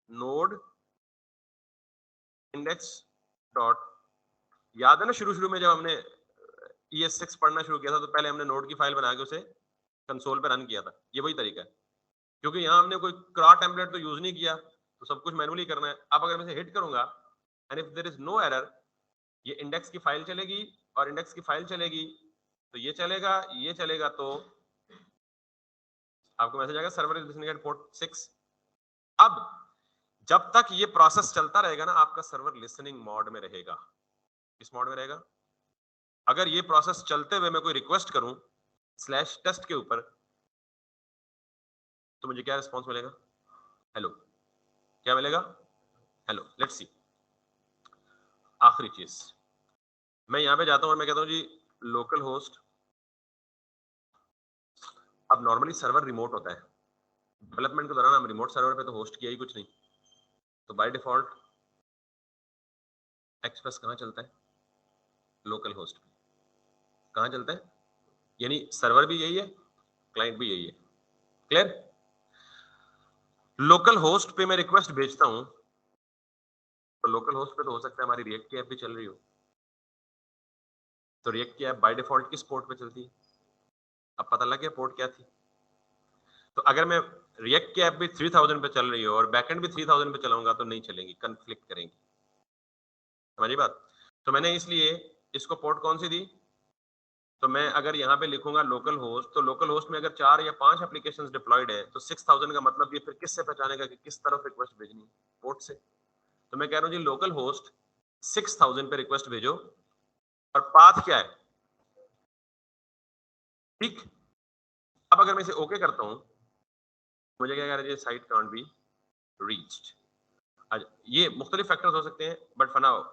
नोड इंडेक्स डॉट, याद है ना शुरू शुरू में जब हमने ES6 पढ़ना शुरू किया था तो पहले हमने नोड की फाइल बना के उसे कंसोल पे रन किया था, ये वही तरीका है। क्योंकि यहाँ हमने कोई क्रॉ टेम्पलेट तो यूज नहीं किया, तो सब कुछ मैनुअली करना है। अब अगर मैं इसे हिट करूंगा and if there is no error, ये इंडेक्स की फाइल चलेगी, और इंडेक्स की फाइल चलेगी तो ये चलेगा, ये चलेगा, तो आपको मैसेज आएगा server is listening at port 6। अब जब तक ये प्रोसेस चलता रहेगा ना, आपका सर्वर लिसनिंग मोड में रहेगा। किस मोड में रहेगा, अगर ये प्रोसेस चलते हुए मैं कोई रिक्वेस्ट करूं स्लैश टेस्ट के ऊपर, तो मुझे क्या रिस्पॉन्स मिलेगा? हेलो। क्या मिलेगा? हेलो। Let's see. आखिरी चीज, मैं यहाँ पे जाता हूँ और मैं कहता हूँ जी लोकल होस्ट। अब नॉर्मली सर्वर रिमोट होता है, डेवलपमेंट के दौरान हम रिमोट सर्वर पे तो होस्ट किया ही कुछ नहीं, तो बाय डिफॉल्ट एक्सप्रेस कहाँ चलता है? लोकल होस्ट पे। कहाँ चलता है? यानी सर्वर भी यही है, क्लाइंट भी यही है। क्लियर? लोकल होस्ट पे मैं रिक्वेस्ट भेजता हूँ, तो लोकल होस्ट पे तो हो सकता है हमारी रिएक्ट की ऐप भी चल रही हो, तो रिएक्ट की ऐप बाय डिफॉल्ट किस पोर्ट पे चलती है? अब पता लग गया पोर्ट क्या थी। तो अगर मैं रिएक्ट की ऐप भी 3000 पे चल रही हो और बैकएंड भी 3000 पे चलाऊंगा तो नहीं चलेंगी, कंफ्लिक्ट करेंगी। समझिए बात? तो मैंने इसलिए इसको पोर्ट कौन सी दी, तो मैं अगर यहाँ पे लिखूंगा लोकल होस्ट, तो लोकल होस्ट में अगर 4 या 5 एप्लीकेशंस डिप्लॉयड है तो 6000 का मतलब ये फिर किससे पहचानेगा कि किस तरफ रिक्वेस्ट भेजनी है? पोर्ट से। तो मैं कह रहा हूँ जी लोकल होस्ट 6000 पे रिक्वेस्ट भेजो, और पाथ क्या है? ठीक। अब अगर मैं इसे ओके करता हूँ, मुझे क्या कह रहा है, साइट कांट बी रीच्ड। ये मुख्तलिफ फैक्टर्स हो सकते हैं, but for now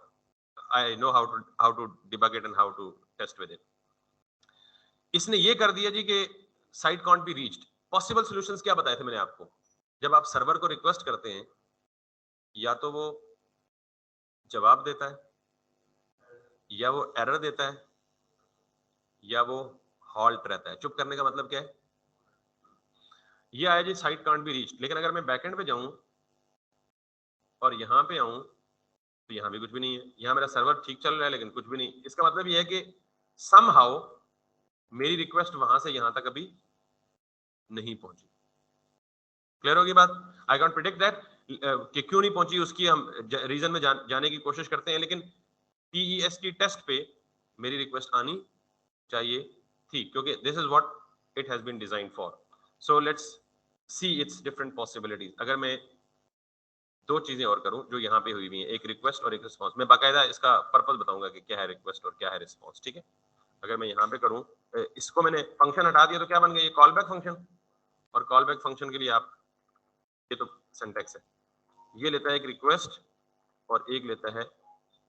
I know how to debug it and how to test with it. इसने ये कर दिया जी कि site can't be reached. Possible solutions क्या बताए थे मैंने आपको? जब आप सर्वर को रिक्वेस्ट करते हैं, या तो वो जवाब देता है, या वो एरर देता है, या वो हॉल्ट रहता है। चुप करने का मतलब क्या है? ये आया जी साइट कांट बी रीच्ड। लेकिन अगर मैं बैकएंड पे जाऊं और यहां पे आऊं, तो यहाँ भी कुछ भी नहीं है। यहाँ मेरा सर्वर ठीक चल रहा है लेकिन कुछ भी नहीं। इसका मतलब ये है कि समहाउ मेरी रिक्वेस्ट वहां से यहां तक अभी नहीं पहुंची। क्लियर होगी बात? आई कैन प्रिडिक्ट दैट कि क्यों नहीं पहुंची, उसकी हम रीजन में जाने की कोशिश करते हैं, लेकिन टीईएसटी टेस्ट पे मेरी रिक्वेस्ट आनी चाहिए थी, क्योंकि this is what it has been designed for. So let's see its different possibilities. अगर मैं दो चीजें और करूं जो यहाँ पे हुई हुई हैं, एक रिक्वेस्ट और एक रिस्पॉन्स। मैं बाकायदा इसका पर्पस बताऊंगा कि क्या है रिक्वेस्ट और क्या है रिस्पॉन्स। ठीक है? अगर मैं यहाँ पे करूं, इसको मैंने फंक्शन हटा दिया तो क्या बन गया? ये कॉल बैक फंक्शन। और कॉल बैक फंक्शन के लिए आप, ये तो सिंटैक्स है, ये लेता है एक रिक्वेस्ट और एक लेता है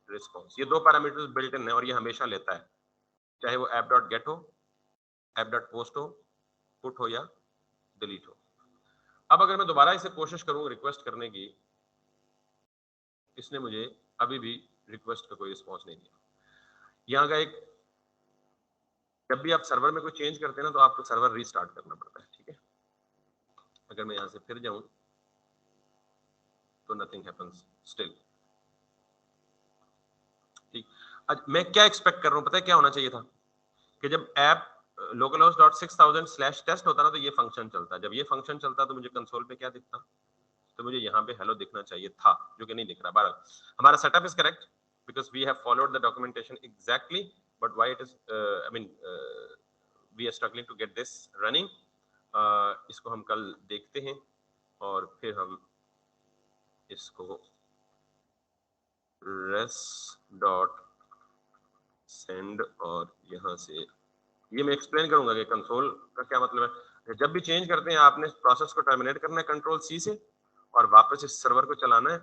रिस्पॉन्स। ये दो पैरामीटर्स बिल्ट इन है और ये हमेशा लेता है, चाहे वो ऐप डॉट गेट हो, ऐप डॉट पोस्ट हो, पुट हो या डिलीट हो। अब अगर मैं दोबारा इसे कोशिश करूं रिक्वेस्ट करने की, इसने मुझे अभी भी रिक्वेस्ट का कोई रिस्पॉन्स नहीं दिया। यहाँ का एक, जब भी आप सर्वर में कोई चेंज करते हैं ना, तो आपको सर्वर रीस्टार्ट करना पड़ता है। ठीक है? अगर मैं यहाँ से फिर जाऊं तो नथिंग हैपेंस स्टिल। ठीक। आज मैं क्या एक्सपेक्ट कर रहा हूँ, पता है क्या होना चाहिए था? कि जब ऐप localhost.6000/test होता ना, तो ये फंक्शन चलता। जब ये फंक्शन चलता तो मुझे कंसोल पे क्या दिखता? तो मुझे यहाँ पे हेलो दिखना चाहिए था, जो कि नहीं दिख रहा। बहरहाल हमारा setup is correct because we have followed the documentation exactly, but why it is I mean we are struggling to get this running. इसको हम कल देखते हैं और फिर हम इसको res डॉट सेंड, और यहाँ से ये मैं एक्सप्लेन करूंगा कि कंसोल का क्या मतलब है। जब भी चेंज करते हैं आपने प्रोसेस को टर्मिनेट करना है कंट्रोल सी से, और वापस इस सर्वर को चलाना है,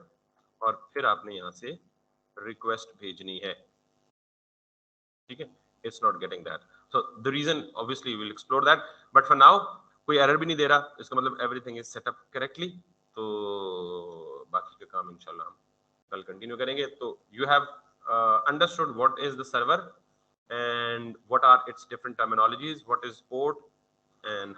और फिर आपने यहाँ से रिक्वेस्ट भेजनी है। ठीक है? It's not getting that, so the reason obviously will explore that, but for now कोई एरर भी नहीं दे रहा, इसका मतलब everything is set up correctly. तो बाकी का काम इंशाल्लाह हम कल कंटिन्यू करेंगे। तो you have understood what is the server and what are its different terminologies, what is port, and